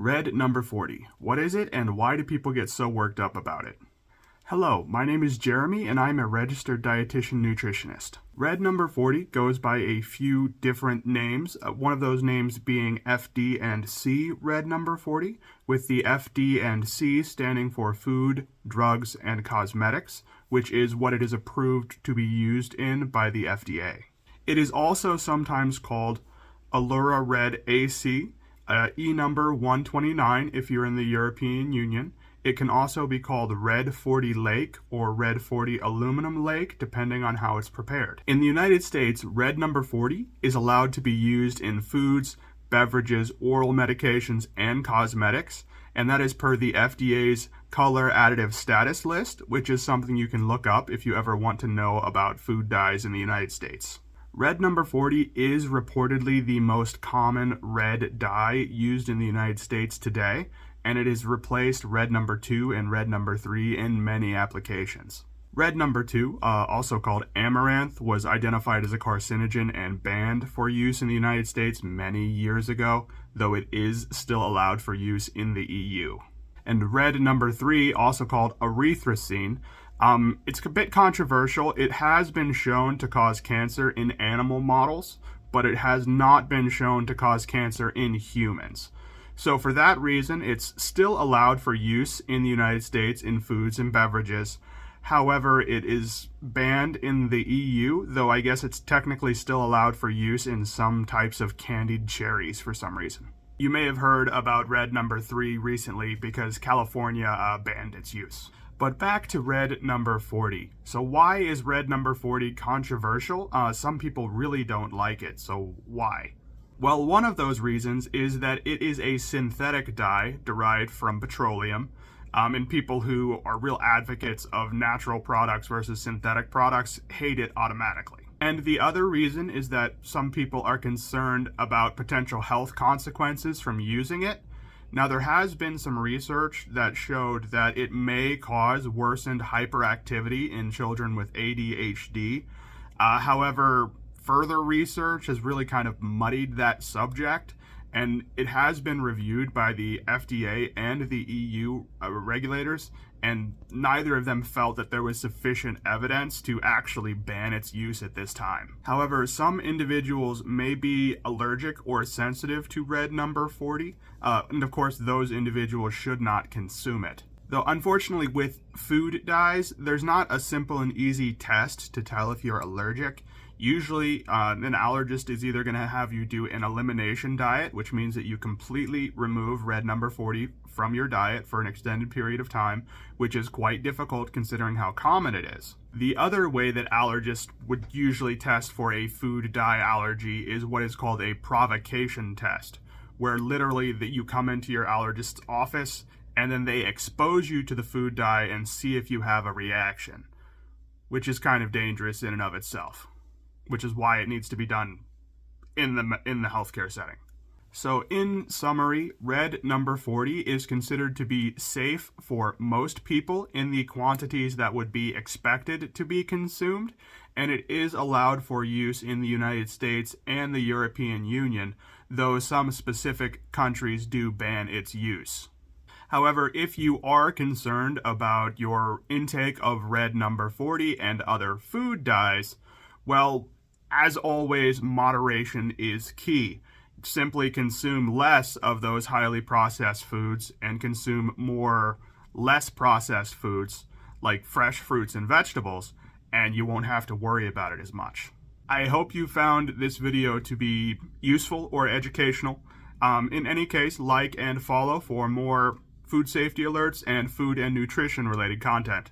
Red number 40. What is it and why do people get so worked up about it? Hello, my name is Jeremy and I'm a registered dietitian nutritionist. Red number 40 goes by a few different names, one of those names being FD and C red number 40, with the FD and C standing for food, drugs, and cosmetics, which is what it is approved to be used in by the FDA. It is also sometimes called Allura Red AC, E number 129 if you're in the European Union. It can also be called Red 40 Lake or Red 40 Aluminum Lake, depending on how it's prepared. In the United States, red number 40 is allowed to be used in foods, beverages, oral medications, and cosmetics, and that is per the FDA's color additive status list, which is something you can look up if you ever want to know about food dyes in the United States. Red number 40 is reportedly the most common red dye used in the United States today, and it has replaced red number 2 and red number 3 in many applications. Red number 2, also called amaranth, was identified as a carcinogen and banned for use in the United States many years ago, though it is still allowed for use in the EU. And red number 3, also called erythrocene, it's a bit controversial. It has been shown to cause cancer in animal models, but it has not been shown to cause cancer in humans. So for that reason, it's still allowed for use in the United States in foods and beverages. However, it is banned in the EU, though I guess it's technically still allowed for use in some types of candied cherries for some reason. You may have heard about red number 3 recently because California banned its use. But back to red number 40. So why is red number 40 controversial? Some people really don't like it, so why? Well, one of those reasons is that it is a synthetic dye derived from petroleum, and people who are real advocates of natural products versus synthetic products hate it automatically. And the other reason is that some people are concerned about potential health consequences from using it. Now, there has been some research that showed that it may cause worsened hyperactivity in children with ADHD. However, further research has really kind of muddied that subject, and it has been reviewed by the FDA and the EU regulators, and neither of them felt that there was sufficient evidence to actually ban its use at this time. However, some individuals may be allergic or sensitive to red number 40, and of course those individuals should not consume it. Though unfortunately with food dyes, there's not a simple and easy test to tell if you're allergic. Usually, an allergist is either going to have you do an elimination diet, which means that you completely remove red number 40 from your diet for an extended period of time, which is quite difficult considering how common it is. The other way that allergists would usually test for a food dye allergy is what is called a provocation test, where literally that you come into your allergist's office and then they expose you to the food dye and see if you have a reaction, which is kind of dangerous in and of itself, which is why it needs to be done in the healthcare setting. So in summary, red number 40 is considered to be safe for most people in the quantities that would be expected to be consumed, and it is allowed for use in the United States and the European Union, though some specific countries do ban its use. However, if you are concerned about your intake of red number 40 and other food dyes, well, as always, moderation is key. Simply consume less of those highly processed foods and consume more less processed foods like fresh fruits and vegetables, and you won't have to worry about it as much. I hope you found this video to be useful or educational. In any case, like and follow for more food safety alerts and food and nutrition related content.